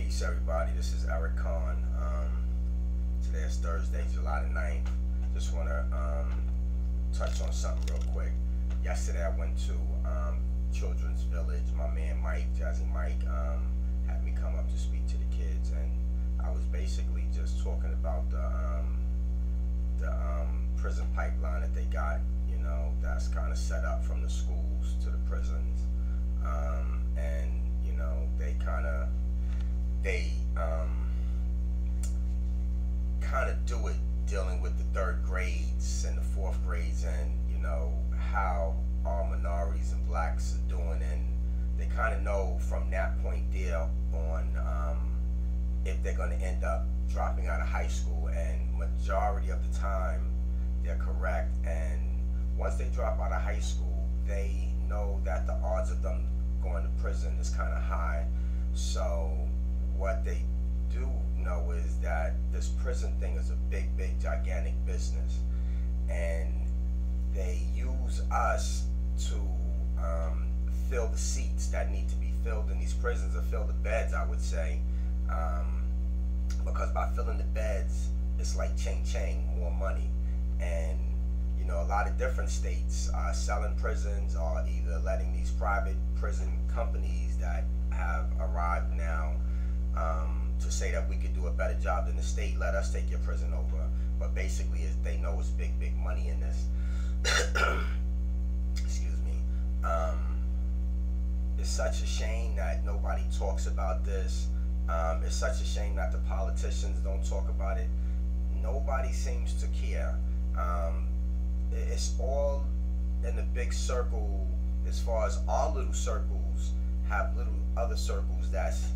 Peace, everybody. This is Erik Conn. Today is Thursday, July the 9th. Just want to touch on something real quick. Yesterday, I went to Children's Village. My man Mike, Jazzy Mike, had me come up to speak to the kids, and I was basically just talking about the prison pipeline that they got. You know, that's kind of set up from the schools to the prisons, and you know, they kind of do it dealing with the third grades and the fourth grades, and you know how our minorities and blacks are doing, and they kind of know from that point there on if they're going to end up dropping out of high school, and majority of the time they're correct. And once they drop out of high school, they know that the odds of them going to prison is kind of high. So what they do know is that this prison thing is a big, gigantic business, and they use us to fill the seats that need to be filled in these prisons, or fill the beds, I would say, because by filling the beds, it's like ching, more money. And you know, a lot of different states are selling prisons, or either letting these private prison companies that have arrived now to say that we could do a better job than the state, let us take your prison over. But basically, they know it's big money in this. Excuse me. It's such a shame that nobody talks about this. It's such a shame that the politicians don't talk about it. Nobody seems to care. It's all in a big circle. As far as our little circles have little other circles that's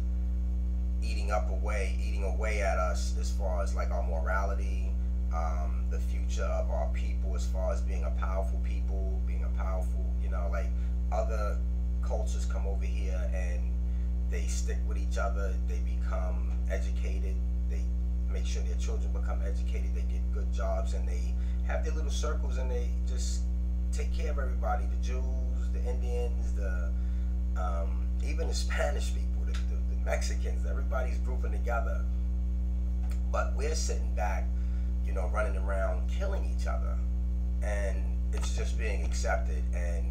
eating away at us, as far as like our morality, the future of our people, as far as being a powerful people, you know, like other cultures come over here and they stick with each other, they become educated, they make sure their children become educated, they get good jobs, and they have their little circles, and they just take care of everybody, the Jews, the Indians, the even the Spanish people, the Mexicans, everybody's grouping together. But we're sitting back, you know, running around killing each other, and it's just being accepted. And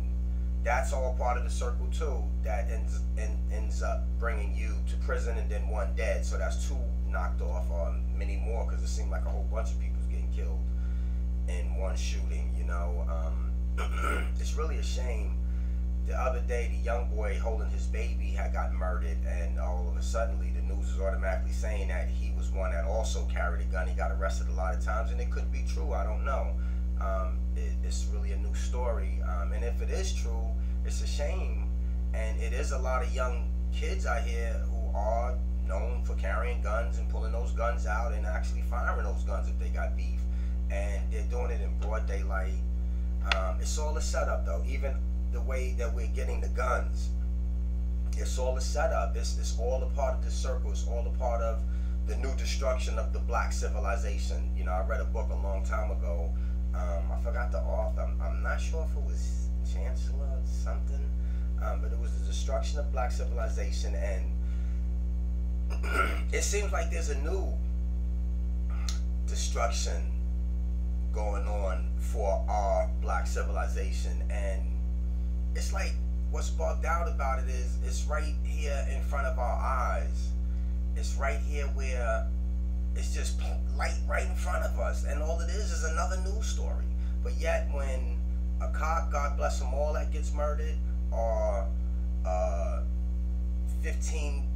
that's all part of the circle too, that ends up bringing you to prison, and then one dead. So that's two knocked off, or many more, because it seemed like a whole bunch of people's getting killed in one shooting, you know. It's really a shame. The other day, the young boy holding his baby had got murdered, and all of a sudden the news is automatically saying that he was one that also carried a gun. He got arrested a lot of times, and it could be true, I don't know. It's really a new story, and if it is true, it's a shame. And it is a lot of young kids out here who are known for carrying guns and pulling those guns out and actually firing those guns if they got beef, and they're doing it in broad daylight. It's all a setup, though. Even the way that we're getting the guns, it's all a setup. It's all a part of the circle. It's all a part of the new destruction of the black civilization. You know, I read a book a long time ago. I forgot the author. I'm not sure if it was Chancellor or something, but it was the destruction of black civilization. And it seems like there's a new destruction going on for our black civilization. And it's like, what's bugged out about it is it's right here in front of our eyes. It's right here where it's just right in front of us, and all it is another news story. But yet when a cop, God bless them all, that gets murdered, or 15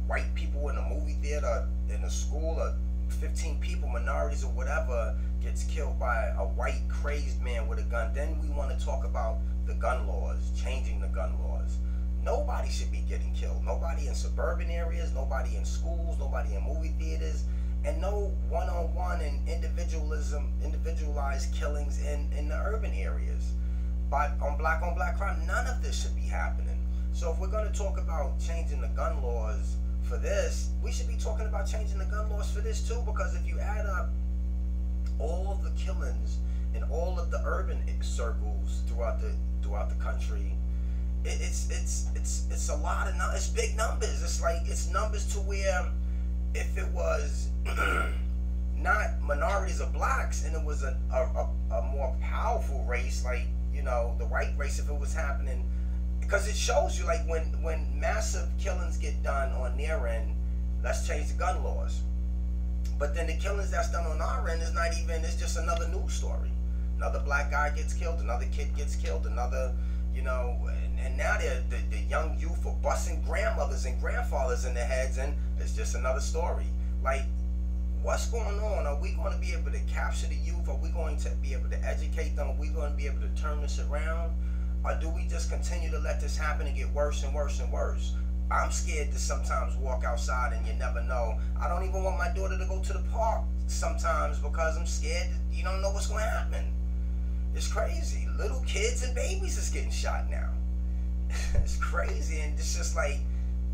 white people in a movie theater, in a school, or 15 people, minorities or whatever, gets killed by a white crazed man with a gun, then we want to talk about the gun laws, changing the gun laws. Nobody should be getting killed. Nobody in suburban areas, nobody in schools, nobody in movie theaters, and no one-on-one and individualized killings in the urban areas. But on black crime, none of this should be happening. So if we're going to talk about changing the gun laws for this, we should be talking about changing the gun laws for this too, because if you add up all of the killings in all of the urban circles throughout the country, It's a lot of it's big numbers. It's like it's numbers to where if it was not minorities or blacks and it was a more powerful race, like, you know, the white race, if it was happening, because it shows you, like, when massive killings get done on their end, let's change the gun laws. But then the killings that's done on our end is not even, it's just another news story. Another black guy gets killed, another kid gets killed, another, you know, and now the young youth are busting grandmothers and grandfathers in their heads, and it's just another story. Like, what's going on? Are we going to be able to capture the youth? Are we going to be able to educate them? Are we going to be able to turn this around? Or do we just continue to let this happen and get worse and worse and worse? I'm scared to sometimes walk outside, and you never know. I don't even want my daughter to go to the park sometimes because I'm scared that you don't know what's going to happen. It's crazy. Little kids and babies is getting shot now. It's crazy, and it's just like,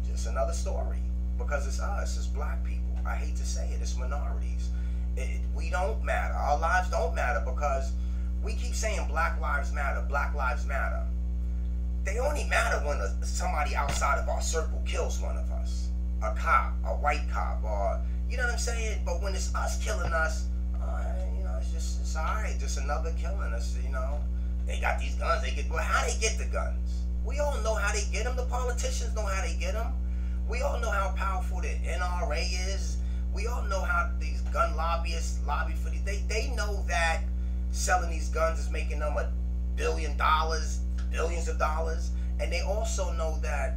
just another story. Because it's us, it's black people. I hate to say it, it's minorities. We don't matter. Our lives don't matter because we keep saying Black Lives Matter, Black Lives Matter. They only matter when somebody outside of our circle kills one of us. A cop, a white cop, or, you know what I'm saying? But when it's us killing us, you know, it's all right, just another killing us, you know. They got these guns, well, how they get the guns? We all know how they get them. The politicians know how they get them. We all know how powerful the NRA is. We all know how these gun lobbyists lobby for these. They know that selling these guns is making them $1 billion, billions of dollars. And they also know that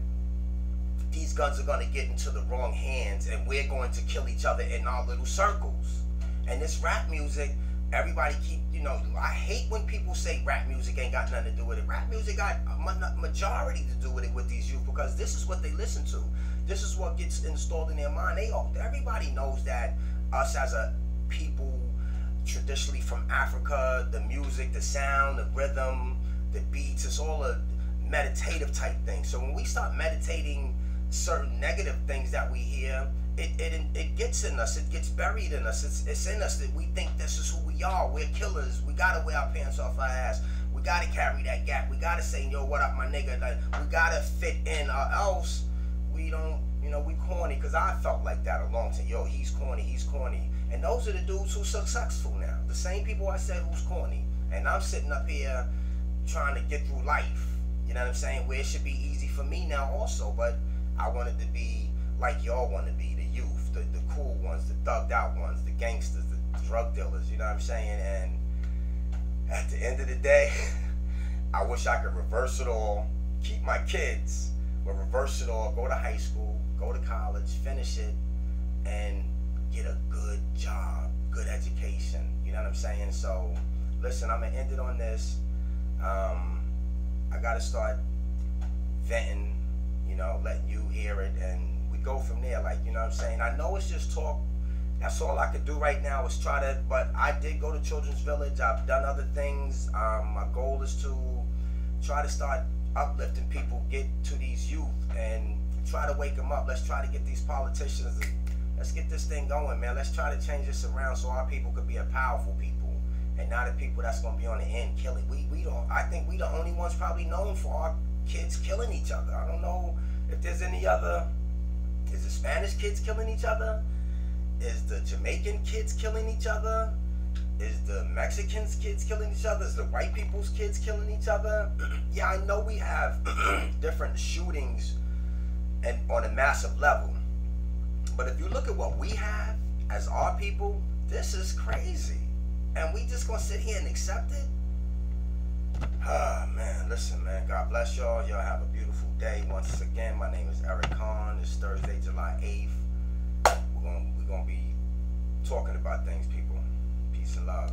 these guns are going to get into the wrong hands and we're going to kill each other in our little circles. And this rap music, everybody keep, you know, I hate when people say rap music ain't got nothing to do with it. Rap music got a majority to do with it with these youth because this is what they listen to. This is what gets installed in their mind. Everybody knows that us as a people, traditionally from Africa, the music, the sound, the rhythm, the beats, it's all a meditative type thing. So when we start meditating certain negative things that we hear, it gets in us. It gets buried in us. It's in us that we think this is who we are. We're killers. We gotta wear our pants off our ass. We gotta carry that gap. We gotta say, yo, what up, my nigga? Like, we gotta fit in, or else we don't, you know, we corny. Because I felt like that a long time. Yo, he's corny, he's corny. And those are the dudes who's successful now. The same people I said who's corny. And I'm sitting up here trying to get through life. You know what I'm saying? Where it should be easy for me now also. But I wanted to be like y'all want to be, the youth, the cool ones, the thugged out ones, the gangsters, the drug dealers, you know what I'm saying? And at the end of the day, I wish I could reverse it all, keep my kids, but reverse it all, go to high school, go to college, finish it, and get a good job, good education, you know what I'm saying? So, listen, I'm going to end it on this. I got to start venting, you know, letting you hear it, and we go from there, like, you know what I'm saying? I know it's just talk. That's all I could do right now is try to, but I did go to Children's Village. I've done other things. My goal is to try to start uplifting people, get to these youth, and try to wake them up. Let's try to get these politicians, let's get this thing going, man. Let's try to change this around so our people could be a powerful people, and not the people that's going to be on the end killing. We don't, I think we the only ones probably known for our kids killing each other. I don't know if there's any other. Is the Spanish kids killing each other? Is the Jamaican kids killing each other? Is the Mexicans kids killing each other? Is the white people's kids killing each other? Yeah, I know we have different shootings and on a massive level. But if you look at what we have as our people, this is crazy. And we just gonna sit here and accept it? Ah, man, listen, man, God bless y'all. Y'all have a beautiful day. Once again, my name is Erik Conn. It's Thursday, July 8th. We're gonna be talking about things, people. Peace and love.